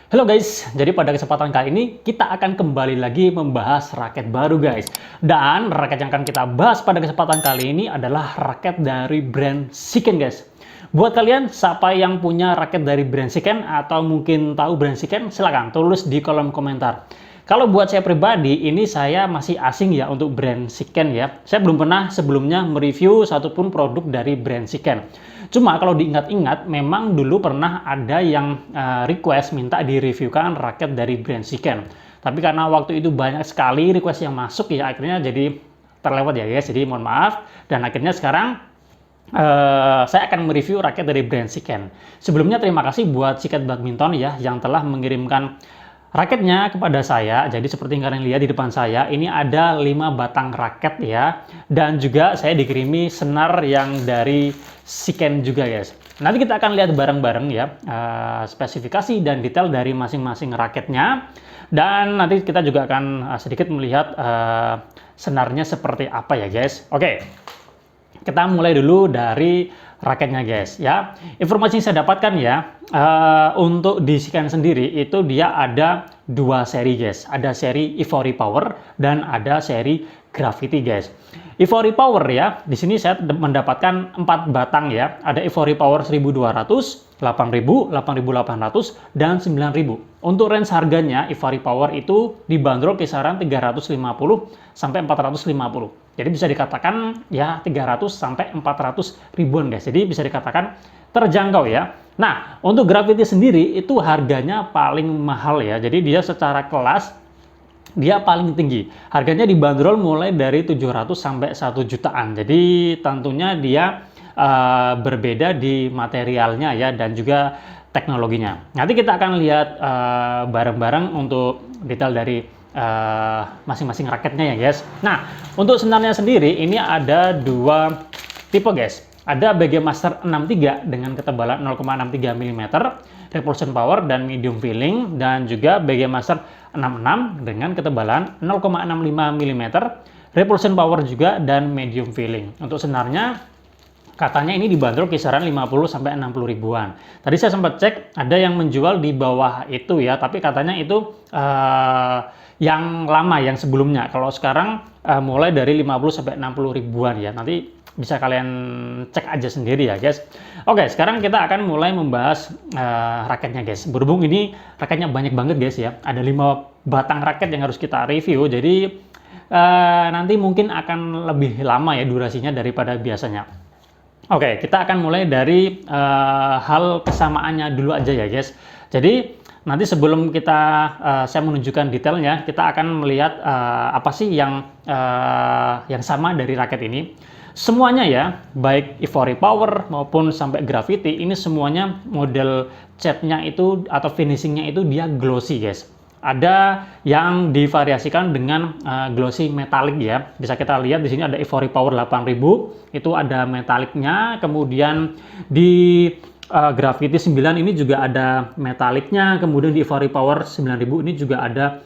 Halo guys, jadi pada kesempatan kali ini kita akan kembali lagi membahas raket baru guys. Dan raket yang akan kita bahas pada kesempatan kali ini adalah raket dari brand Shiken guys. Buat kalian, siapa yang punya raket dari brand Shiken atau mungkin tahu brand Shiken, silahkan tulis di kolom komentar. Kalau buat saya pribadi, ini saya masih asing ya untuk brand Shiken ya. Saya belum pernah sebelumnya mereview satupun produk dari brand Shiken. Cuma kalau diingat-ingat, memang dulu pernah ada yang request minta direviewkan raket dari brand Shiken. Tapi karena waktu itu banyak sekali request yang masuk ya, akhirnya jadi terlewat ya guys. Jadi mohon maaf. Dan akhirnya sekarang saya akan mereview raket dari brand Shiken. Sebelumnya terima kasih buat Shiken Badminton ya yang telah mengirimkan raketnya kepada saya. Jadi seperti yang kalian lihat di depan saya, ini ada 5 batang raket ya. Dan juga saya dikirimi senar yang dari Shiken juga guys. Nanti kita akan lihat bareng-bareng ya spesifikasi dan detail dari masing-masing raketnya. Dan nanti kita juga akan sedikit melihat senarnya seperti apa ya guys. Oke, kita mulai dulu dari raketnya guys ya. Informasi yang saya dapatkan ya, untuk di Shiken sendiri itu dia ada 2 seri guys. Ada seri Ivory Power dan ada seri Gravity guys. Ivory Power ya, di sini saya mendapatkan 4 batang ya. Ada Ivory Power 1200, 8000, 8800 dan 9000. Untuk range harganya Ivory Power itu dibanderol kisaran 350 sampai 450. Jadi bisa dikatakan ya 300 sampai 400 ribuan guys. Jadi bisa dikatakan terjangkau ya. Nah, untuk Gravity sendiri itu harganya paling mahal ya. Jadi dia secara kelas dia paling tinggi. Harganya dibanderol mulai dari 700 sampai 1 jutaan. Jadi tentunya dia berbeda di materialnya ya dan juga teknologinya. Nanti kita akan lihat bareng-bareng untuk detail dari masing-masing raketnya ya guys. Nah, untuk senarnya sendiri ini ada 2 tipe guys. Ada BG Master 63 dengan ketebalan 0,63 mm, repulsion power dan medium feeling, dan juga BG Master 66 dengan ketebalan 0,65 mm, repulsion power juga dan medium feeling. Untuk senarnya katanya ini dibanderol kisaran 50 sampai 60 ribuan. Tadi saya sempat cek ada yang menjual di bawah itu ya, tapi katanya itu yang lama yang sebelumnya. Kalau sekarang mulai dari 50 sampai 60 ribuan ya. Nanti bisa kalian cek aja sendiri ya guys. Oke, sekarang kita akan mulai membahas raketnya guys. Berhubung ini raketnya banyak banget guys ya. Ada 5 batang raket yang harus kita review. Jadi nanti mungkin akan lebih lama ya durasinya daripada biasanya. Oke, kita akan mulai dari hal kesamaannya dulu aja ya guys. Jadi nanti sebelum saya menunjukkan detailnya, kita akan melihat apa sih yang sama dari raket ini. Semuanya ya, baik Ivory Power maupun sampai Gravity, ini semuanya model catnya itu atau finishingnya itu dia glossy guys. Ada yang divariasikan dengan glossy metalik ya. Bisa kita lihat di sini ada Ivory Power 8000, itu ada metaliknya. Kemudian di Gravity 9 ini juga ada metaliknya. Kemudian di Ivory Power 9000 ini juga ada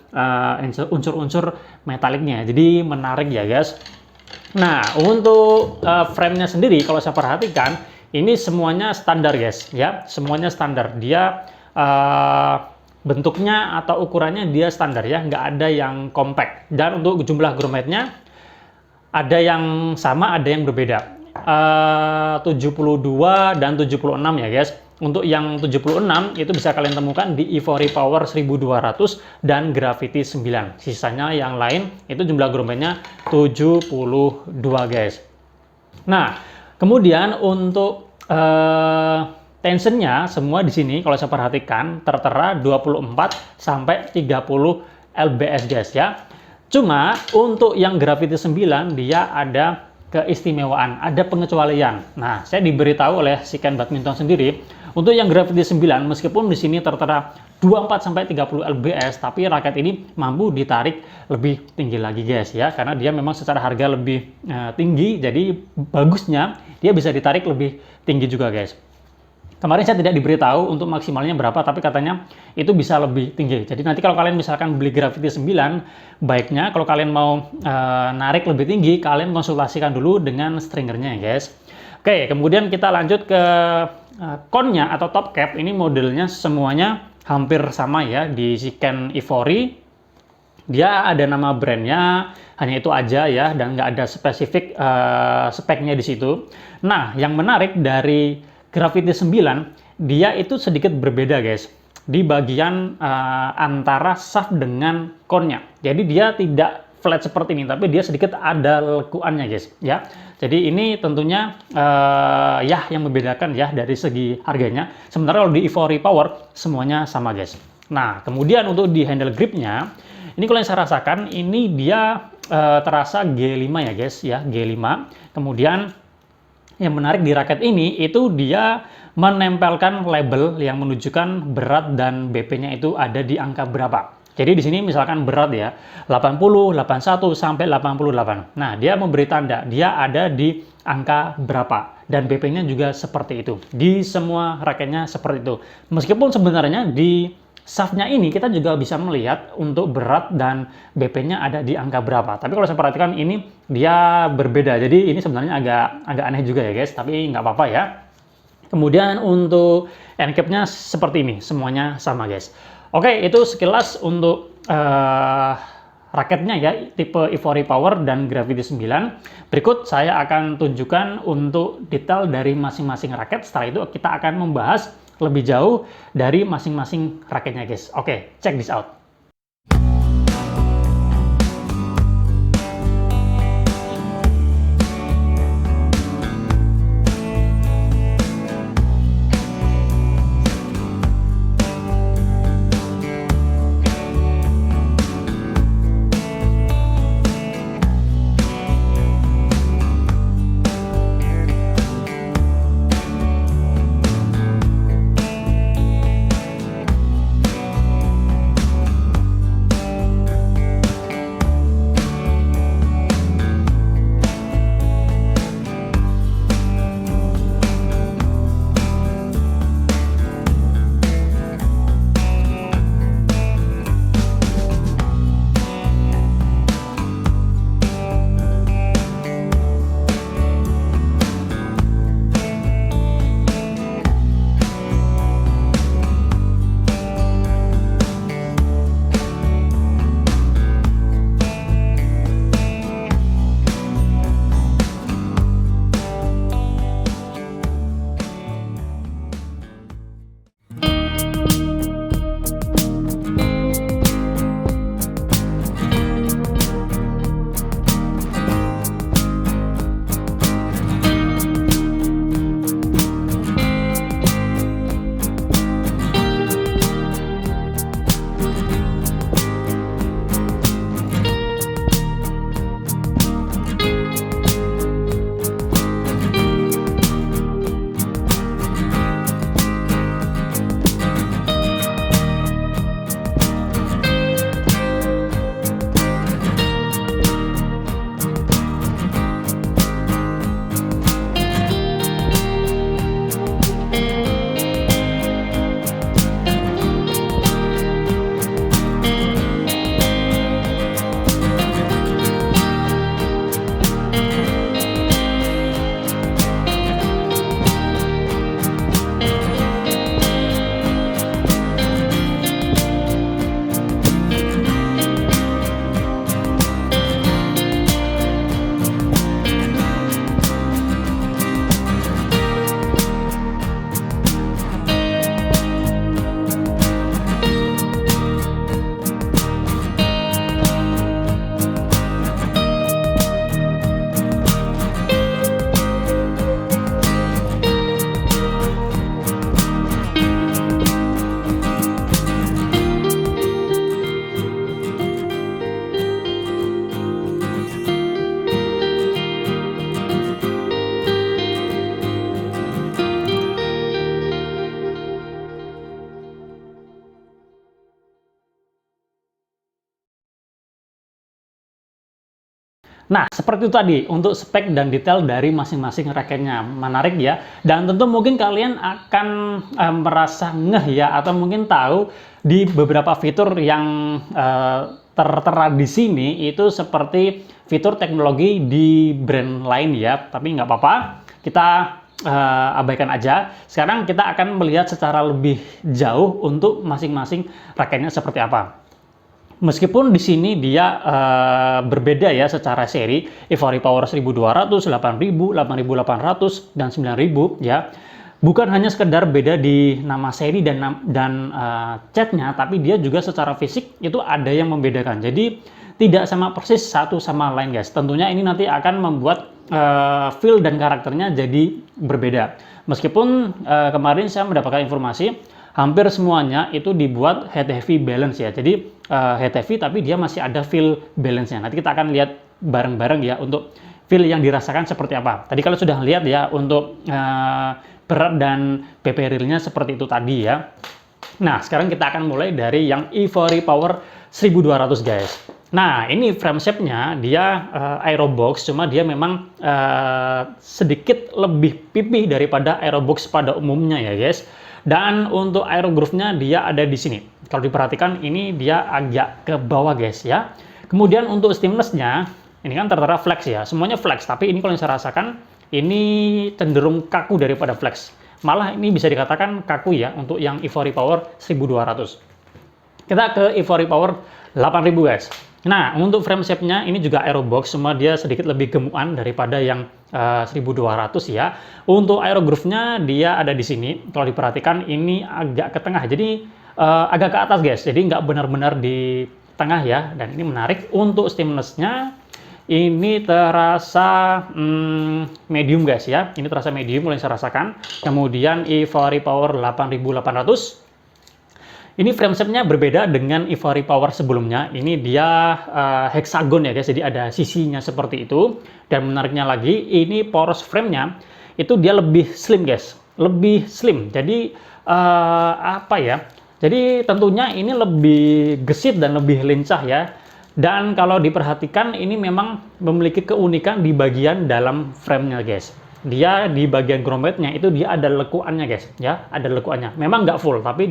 unsur-unsur metaliknya. Jadi menarik ya guys. Nah, untuk frame-nya sendiri kalau saya perhatikan ini semuanya standar guys ya, semuanya standar. Dia bentuknya atau ukurannya dia standar ya, nggak ada yang compact. Dan untuk jumlah grommetnya ada yang sama, ada yang berbeda. 72 dan 76 ya guys. Untuk yang 76 itu bisa kalian temukan di Ivory Power 1200 dan Gravity 9. Sisanya yang lain itu jumlah grommetnya 72 guys. Nah, kemudian untuk tensionnya semua di sini kalau saya perhatikan tertera 24 sampai 30 lbs guys ya. Cuma untuk yang Gravity 9 dia ada keistimewaan, ada pengecualian. Nah, saya diberitahu oleh Shiken Badminton sendiri, untuk yang Gravity 9 meskipun di sini tertera 24 sampai 30 lbs, tapi raket ini mampu ditarik lebih tinggi lagi guys ya, karena dia memang secara harga lebih tinggi, jadi bagusnya dia bisa ditarik lebih tinggi juga guys. Kemarin saya tidak diberitahu untuk maksimalnya berapa, tapi katanya itu bisa lebih tinggi. Jadi nanti kalau kalian misalkan beli Gravity 9, baiknya kalau kalian mau narik lebih tinggi, kalian konsultasikan dulu dengan stringernya ya guys. Oke, kemudian kita lanjut ke connya atau top cap. Ini modelnya semuanya hampir sama ya di Siken Ivory. Dia ada nama brandnya, hanya itu aja ya, dan nggak ada spesifik speknya di situ. Nah, yang menarik dari Gravity 9, dia itu sedikit berbeda guys, di bagian antara shaft dengan cone-nya. Jadi dia tidak flat seperti ini, tapi dia sedikit ada lekuannya guys ya. Jadi ini tentunya ya yang membedakan ya dari segi harganya. Sementara kalau di Ivory Power semuanya sama guys. Nah, kemudian untuk di handle gripnya, ini kalau yang saya rasakan, ini dia terasa G5 ya guys ya, G5. Kemudian yang menarik di raket ini, itu dia menempelkan label yang menunjukkan berat dan BP-nya itu ada di angka berapa. Jadi di sini misalkan berat ya, 80, 81, sampai 88. Nah, dia memberi tanda, dia ada di angka berapa. Dan BP-nya juga seperti itu. Di semua raketnya seperti itu. Meskipun sebenarnya di shaft-nya ini kita juga bisa melihat untuk berat dan BP-nya ada di angka berapa. Tapi kalau saya perhatikan ini dia berbeda. Jadi ini sebenarnya agak aneh juga ya guys, tapi nggak apa-apa ya. Kemudian untuk end cap-nya seperti ini, semuanya sama guys. Oke, itu sekilas untuk raketnya ya, tipe Ivory Power dan Gravity 9. Berikut saya akan tunjukkan untuk detail dari masing-masing raket. Setelah itu kita akan membahas lebih jauh dari masing-masing raketnya guys. Oke, check this out. Nah, seperti itu tadi untuk spek dan detail dari masing-masing raketnya. Menarik ya. Dan tentu mungkin kalian akan merasa ngeh ya, atau mungkin tahu di beberapa fitur yang tertera di sini itu seperti fitur teknologi di brand lain ya. Tapi nggak apa-apa, kita abaikan aja. Sekarang kita akan melihat secara lebih jauh untuk masing-masing raketnya seperti apa. Meskipun di sini dia berbeda ya secara seri, Ivory Power 1200, 8000, 8800 dan 9000 ya. Bukan hanya sekedar beda di nama seri dan catnya, tapi dia juga secara fisik itu ada yang membedakan. Jadi tidak sama persis satu sama lain guys. Tentunya ini nanti akan membuat feel dan karakternya jadi berbeda. Meskipun kemarin saya mendapatkan informasi hampir semuanya itu dibuat head heavy balance ya. Jadi head heavy tapi dia masih ada feel balance-nya. Nanti kita akan lihat bareng-bareng ya untuk feel yang dirasakan seperti apa. Tadi kalau sudah lihat ya untuk berat dan PP real-nya seperti itu tadi ya. Nah, sekarang kita akan mulai dari yang Ivory Power 1200 guys. Nah, ini frame shape-nya dia Aerobox, cuma dia memang sedikit lebih pipih daripada Aerobox pada umumnya ya guys. Dan untuk Aerogroove-nya dia ada di sini. Kalau diperhatikan ini dia agak ke bawah guys ya. Kemudian untuk stimulus-nya, ini kan tertera flex ya, semuanya flex. Tapi ini kalau yang saya rasakan, ini cenderung kaku daripada flex. Malah ini bisa dikatakan kaku ya untuk yang Ivory Power 1200. Kita ke Ivory Power 8000 guys. Nah, untuk frame shape-nya ini juga Aerobox, cuma dia sedikit lebih gemukan daripada yang 1200 ya. Untuk Aerogroove-nya dia ada di sini. Kalau diperhatikan ini agak ke tengah, jadi agak ke atas guys. Jadi nggak benar-benar di tengah ya. Dan ini menarik. Untuk stimulus-nya ini terasa medium guys ya. Ini terasa medium mulai saya rasakan. Kemudian Ivory Power 8800. Ini frame shape-nya berbeda dengan Ivory Power sebelumnya. Ini dia hexagon ya guys, jadi ada sisinya seperti itu. Dan menariknya lagi, ini poros frame-nya itu dia lebih slim guys, lebih slim. Jadi apa ya? Jadi tentunya ini lebih gesit dan lebih lincah ya. Dan kalau diperhatikan ini memang memiliki keunikan di bagian dalam frame-nya guys. Dia di bagian grommetnya itu dia ada lekuannya guys, ya, ada lekuannya. Memang nggak full, tapi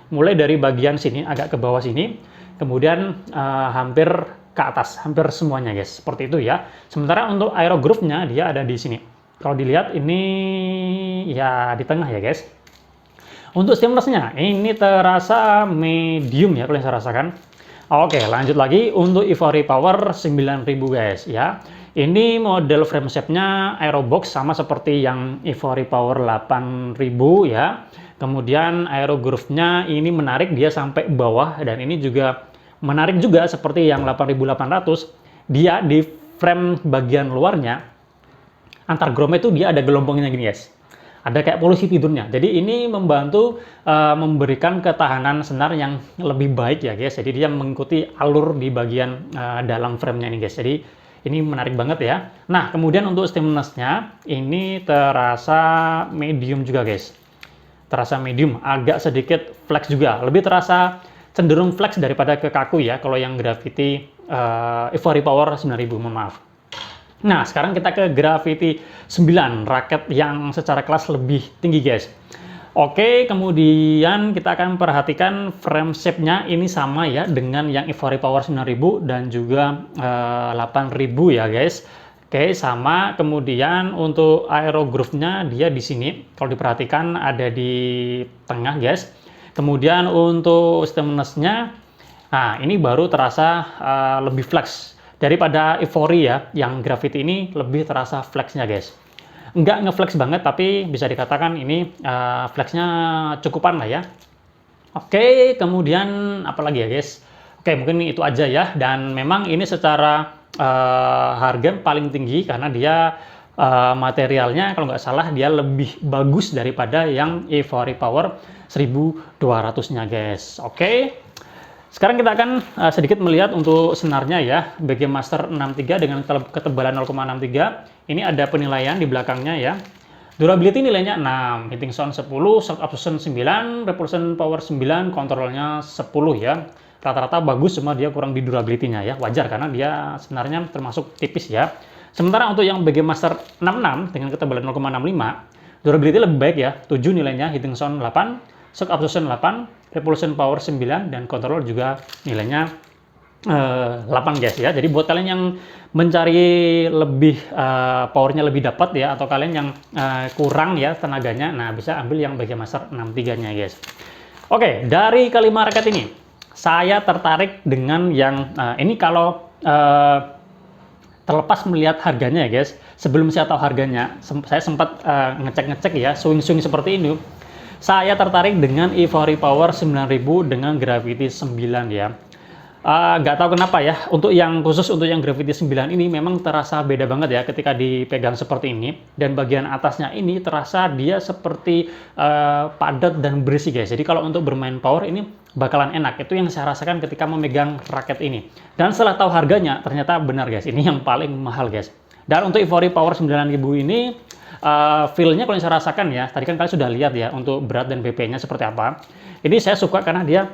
mulai dari bagian sini agak ke bawah sini, kemudian hampir ke atas, hampir semuanya guys, seperti itu ya. Sementara untuk Aerogroove-nya dia ada di sini. Kalau dilihat ini ya di tengah ya guys. Untuk stimulus-nya ini terasa medium ya kalau yang saya rasakan. Oke, lanjut lagi untuk Ivory Power 9000 guys ya. Ini model frame shape-nya Aerobox sama seperti yang Ivory Power 8000 ya. Kemudian Aerogroove-nya ini menarik, dia sampai bawah, dan ini juga menarik juga seperti yang 8800. Dia di frame bagian luarnya antar grommet itu dia ada gelombangnya gini guys. Ada kayak polisi tidurnya. Jadi ini membantu memberikan ketahanan senar yang lebih baik ya guys. Jadi dia mengikuti alur di bagian dalam frame-nya ini guys. Jadi ini menarik banget ya. Nah, kemudian untuk stimulus-nya ini terasa medium juga guys. Terasa medium, agak sedikit flex juga. Lebih terasa cenderung flex daripada ke kaku ya, kalau yang Gravity Ivory Power 9000, mohon maaf. Nah, sekarang kita ke Gravity 9, raket yang secara kelas lebih tinggi guys. Oke, kemudian kita akan perhatikan frame shape-nya ini sama ya dengan yang Ivory Power 9000 dan juga 8000 ya guys. Oke, sama. Kemudian untuk Aerogroove-nya dia di sini. Kalau diperhatikan ada di tengah, guys. Kemudian untuk stimulus-nya, nah ini baru terasa lebih flex daripada Ivory ya. Yang Gravity ini lebih terasa flexnya, guys. Nggak nge-flex banget, tapi bisa dikatakan ini flexnya cukupan lah ya. Oke, kemudian apa lagi ya, guys? Oke, mungkin itu aja ya. Dan memang ini secara harga paling tinggi karena dia materialnya kalau nggak salah dia lebih bagus daripada yang Ivory Power 1200-nya guys. Oke, sekarang kita akan sedikit melihat untuk senarnya ya. BG Master 63 dengan ketebalan 0,63. Ini ada penilaian di belakangnya ya. Durability nilainya 6, hitting sound 10, shock absorption 9, repulsion power 9, kontrolnya 10 ya. Rata-rata bagus, cuma dia kurang di durability-nya ya. Wajar karena dia sebenarnya termasuk tipis ya. Sementara untuk yang BG Master 66 dengan ketebalan 0,65, durability lebih baik ya. 7 nilainya, hitting sound 8, shock absorption 8, repulsion power 9, dan control juga nilainya 8 guys ya. Jadi buat kalian yang mencari lebih powernya lebih dapat ya, atau kalian yang kurang ya tenaganya, nah bisa ambil yang bagian master 63 nya guys. Oke, dari kelima raket ini saya tertarik dengan yang ini. Kalau terlepas melihat harganya ya guys, sebelum saya tahu harganya, saya sempat ngecek-ngecek ya, swing-swing seperti ini. Saya tertarik dengan Ivory Power 9000 dengan Gravity 9 ya. Nggak tahu kenapa ya, untuk yang khusus untuk yang Gravity 9 ini memang terasa beda banget ya ketika dipegang seperti ini. Dan bagian atasnya ini terasa dia seperti padat dan bersih guys. Jadi kalau untuk bermain power ini bakalan enak. Itu yang saya rasakan ketika memegang raket ini. Dan setelah tahu harganya, ternyata benar guys, ini yang paling mahal guys. Dan untuk Ivory Power 9000 ini, feel-nya kalau yang saya rasakan ya, tadi kan kalian sudah lihat ya untuk berat dan BP-nya seperti apa. Ini saya suka karena dia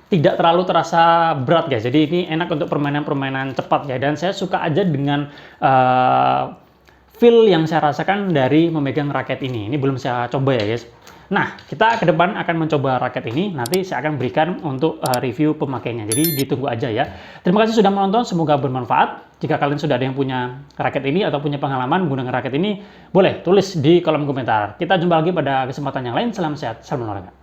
tidak terlalu terasa berat guys. Jadi ini enak untuk permainan-permainan cepat ya. Dan saya suka aja dengan feel yang saya rasakan dari memegang raket ini. Ini belum saya coba ya guys. Nah, kita ke depan akan mencoba raket ini. Nanti saya akan berikan untuk review pemakainya. Jadi ditunggu aja ya. Terima kasih sudah menonton. Semoga bermanfaat. Jika kalian sudah ada yang punya raket ini atau punya pengalaman menggunakan raket ini, boleh tulis di kolom komentar. Kita jumpa lagi pada kesempatan yang lain. Salam sehat, salam olahraga.